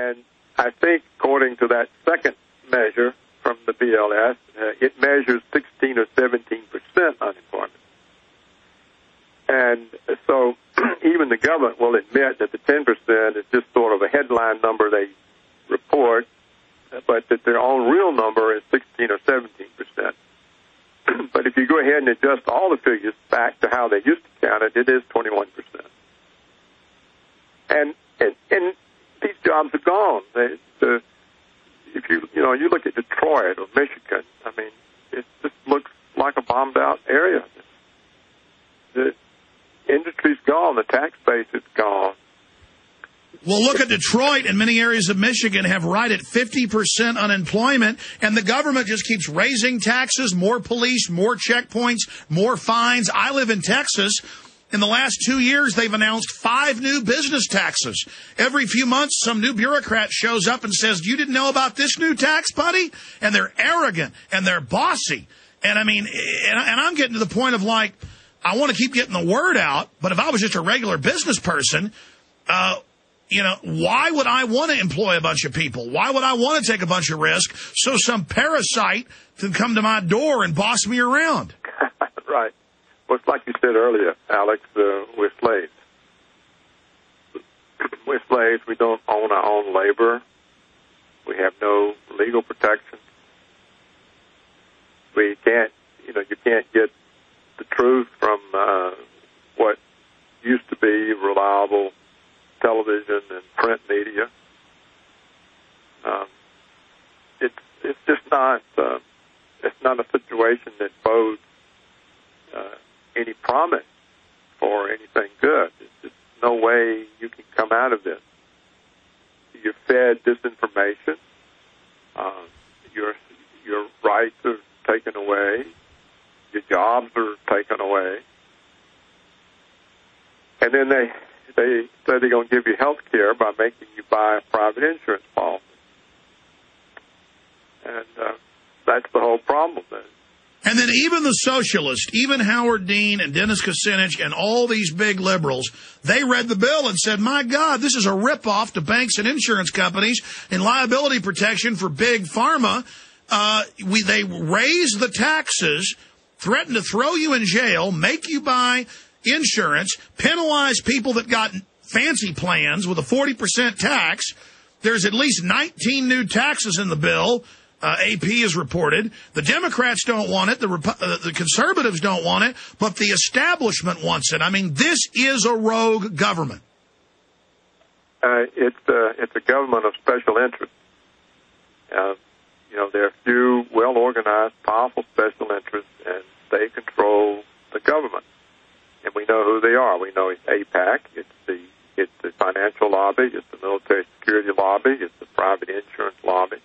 And I think, according to that second measure from the BLS, it measures 16 or 17% unemployment. And so even the government will admit that the 10% is just sort of a headline number they report, but that their own real number is 16 or 17%. But if you go ahead and adjust all the figures back to how they used to count it, it is 21%. And these jobs are gone. If you look at Detroit or Michigan, I mean, it just looks like a bombed out area. The industry's gone. The tax base is gone. Well, look at Detroit and many areas of Michigan have right at 50% unemployment, and the government just keeps raising taxes, more police, more checkpoints, more fines. I live in Texas. In the last 2 years, they've announced 5 new business taxes. Every few months, some new bureaucrat shows up and says, you didn't know about this new tax, buddy? And they're arrogant, and they're bossy. And I mean, and I'm getting to the point of like, I want to keep getting the word out, but if I was just a regular business person, why would I want to employ a bunch of people? Why would I want to take a bunch of risk so some parasite can come to my door and boss me around? Right. Well, it's like you said earlier, Alex, we're slaves. We're slaves. We don't own our own labor. We have no legal protection. We can't, you can't get the truth from what used to be reliable television and print media. It's just not. It's not a situation that bodes any promise for anything good. There's just no way you can come out of this. You're fed disinformation. Your rights are taken away. Your jobs are taken away. And then they say they're going to give you health care by making you buy a private insurance policy. And that's the whole problem then. And then even the socialists, even Howard Dean and Dennis Kucinich and all these big liberals, they read the bill and said, my God, this is a ripoff to banks and insurance companies and liability protection for big pharma. They raise the taxes, threaten to throw you in jail, make you buy insurance, penalize people that got fancy plans with a 40% tax. There's at least 19 new taxes in the bill. AP has reported. The Democrats don't want it. The conservatives don't want it, but the establishment wants it. I mean, this is a rogue government. It's a government of special interest. There are a few well-organized, powerful special interests, and they control the government. And we know who they are. We know it's AIPAC. It's the financial lobby. It's the military security lobby. It's the private insurance lobby.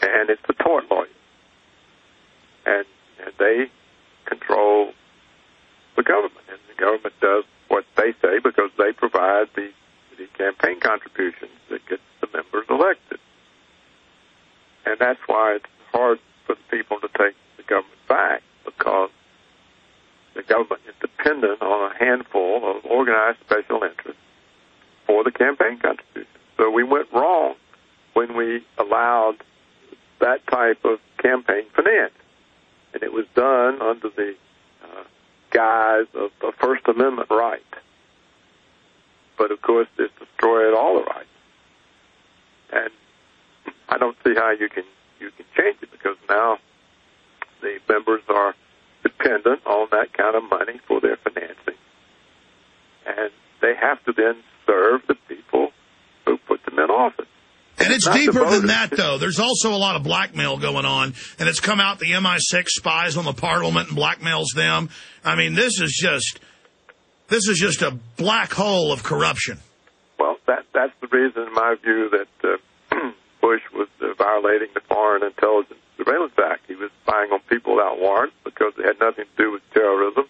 And it's the tort lawyers. And they control the government. And the government does what they say because they provide the campaign contributions that get the members elected. And that's why it's hard for the people to take the government back, because the government is dependent on a handful of organized special interests for the campaign contributions. So we went wrong when we allowed that type of campaign finance. And it was done under the guise of a First Amendment right. But, of course, this destroyed all the rights. And I don't see how you can change it, because now the members are dependent on that kind of money for their financing. And they have to then serve the people who put them in office. And it's deeper than that, though. There's also a lot of blackmail going on, and it's come out the MI6 spies on the parliament and blackmails them. I mean, this is just a black hole of corruption. Well, that's the reason, in my view, that Bush was violating the Foreign Intelligence Surveillance Act. He was spying on people without warrants because it had nothing to do with terrorism.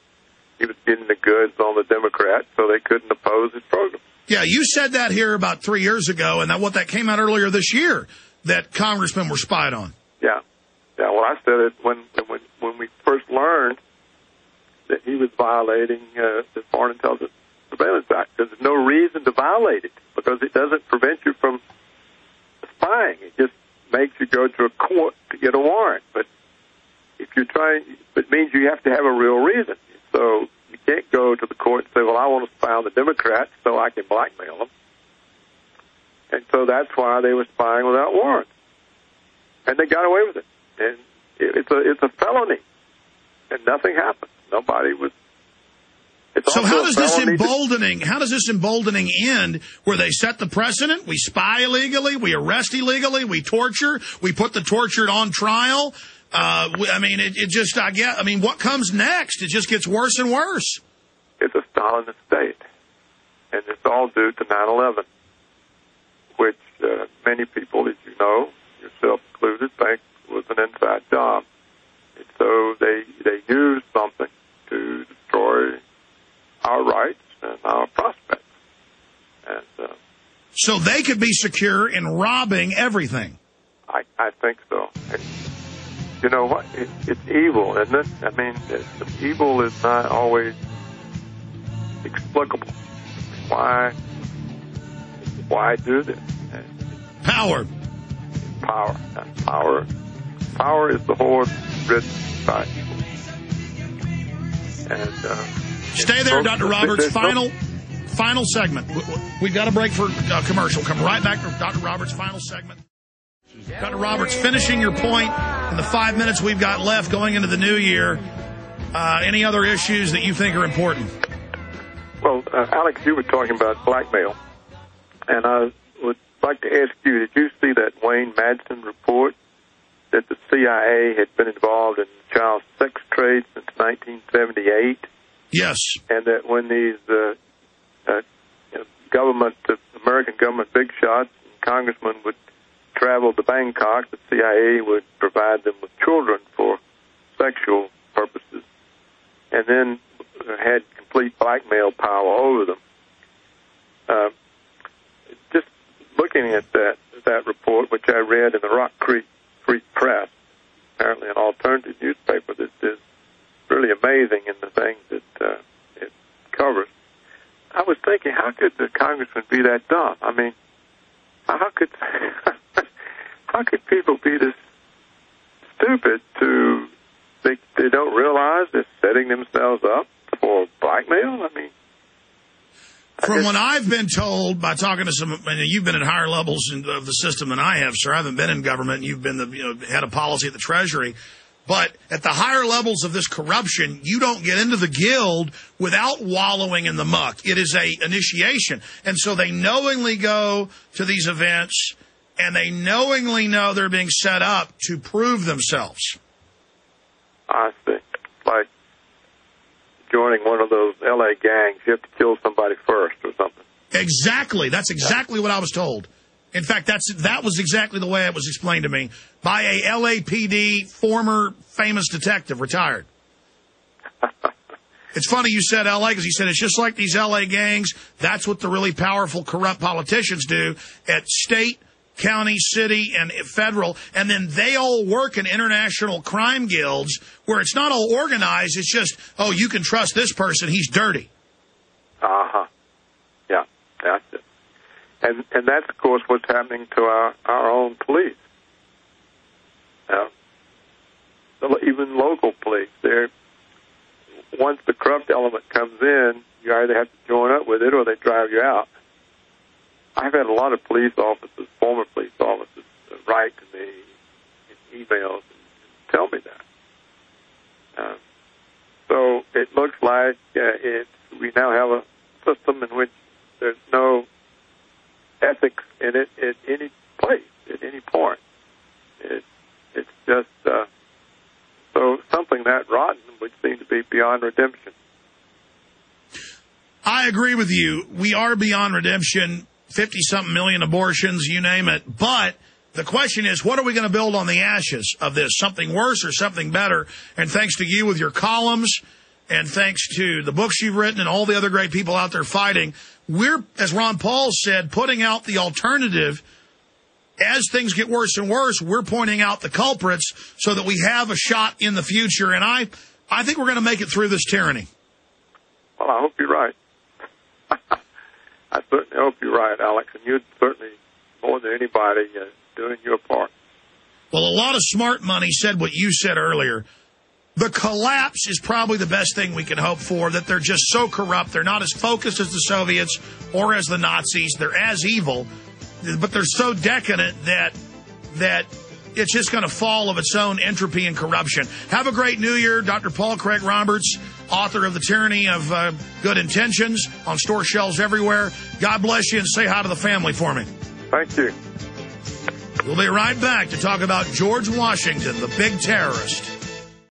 He was getting the goods on the Democrats so they couldn't oppose his program. Yeah, you said that here about 3 years ago, and that came out earlier this year, that congressmen were spied on. Yeah. Well, I said it when we first learned that he was violating the Foreign Intelligence Surveillance Act. There's no reason to violate it because it doesn't prevent you from spying. It just makes you go to a court to get a warrant. But if you're trying, it means you have to have a real reason. So you can't go to the court and say, well, I want to spy on the Democrats so I can blackmail them. And so that's why they were spying without warrants. And they got away with it. And it's a felony. And nothing happened. Nobody was. So how does this emboldening end where they set the precedent? We spy illegally, we arrest illegally, we torture, we put the tortured on trial. What comes next? It just gets worse and worse. It's a Stalinist state. And it's all due to 9/11, which many people, as you know, yourself included, think was an inside job. And so they used something to destroy our rights and our prospects. And so they could be secure in robbing everything. I think so. And you know what? It's evil, isn't it? I mean, evil is not always explicable. Why do this? Power. Power is the horse ridden by evil. And stay there, Dr. Roberts. Final segment. We've got a break for commercial. Come right back to Dr. Roberts' final segment. Dr. Roberts, finishing your point in the 5 minutes we've got left going into the new year, any other issues that you think are important? Well, Alex, you were talking about blackmail, and I would like to ask you, did you see that Wayne Madsen report that the CIA had been involved in child sex trade since 1978? Yes. And that when these American government big shots and congressmen would travel to Bangkok, the CIA would provide them with children for sexual purposes, and then had complete blackmail power over them. Just looking at that report, which I read in the Rock Creek Free Press, apparently an alternative newspaper that is really amazing in the things that it covers. I was thinking, how could the congressman be that dumb? I mean, how could people be this stupid to think they don't realize they're setting themselves up for blackmail? I mean, from what I've been told by talking to some, and you've been at higher levels of the system than I have, sir. I haven't been in government. And you've been the head of policy at the Treasury. But at the higher levels of this corruption, you don't get into the guild without wallowing in the muck. It is a initiation. And so they knowingly go to these events, and they knowingly know they're being set up to prove themselves. I see. Like joining one of those L.A. gangs, you have to kill somebody first or something. Exactly. That's exactly what I was told. In fact, that was exactly the way it was explained to me by a LAPD former famous detective, retired. It's funny you said L.A. because he said it's just like these L.A. gangs. That's what the really powerful, corrupt politicians do at state, county, city, and federal. And then they all work in international crime guilds where it's not all organized. It's just, oh, you can trust this person. He's dirty. Uh-huh. Yeah, that's it. And that's, of course, what's happening to our own police. Even local police. Once the corrupt element comes in, you either have to join up with it or they drive you out. I've had a lot of police officers, former police officers, write to me in emails and tell me that. So it looks like we now have a system in which there's no ethics in it at any place, at any point. It's just so something that rotten would seem to be beyond redemption. I agree with you. We are beyond redemption. 50-something million abortions, you name it. But the question is, what are we going to build on the ashes of this? Something worse or something better? And thanks to you with your columns, and thanks to the books you've written and all the other great people out there fighting, we're, as Ron Paul said, putting out the alternative. As things get worse and worse, we're pointing out the culprits so that we have a shot in the future. And I think we're going to make it through this tyranny. Well, I hope you're right. I certainly hope you're right, Alex, and you're certainly, more than anybody, doing your part. Well, a lot of smart money said what you said earlier. The collapse is probably the best thing we can hope for, that they're just so corrupt. They're not as focused as the Soviets or as the Nazis. They're as evil, but they're so decadent that it's just going to fall of its own entropy and corruption. Have a great New Year. Dr. Paul Craig Roberts, author of The Tyranny of Good Intentions, on store shelves everywhere. God bless you, and say hi to the family for me. Thank you. We'll be right back to talk about George Washington, the big terrorist.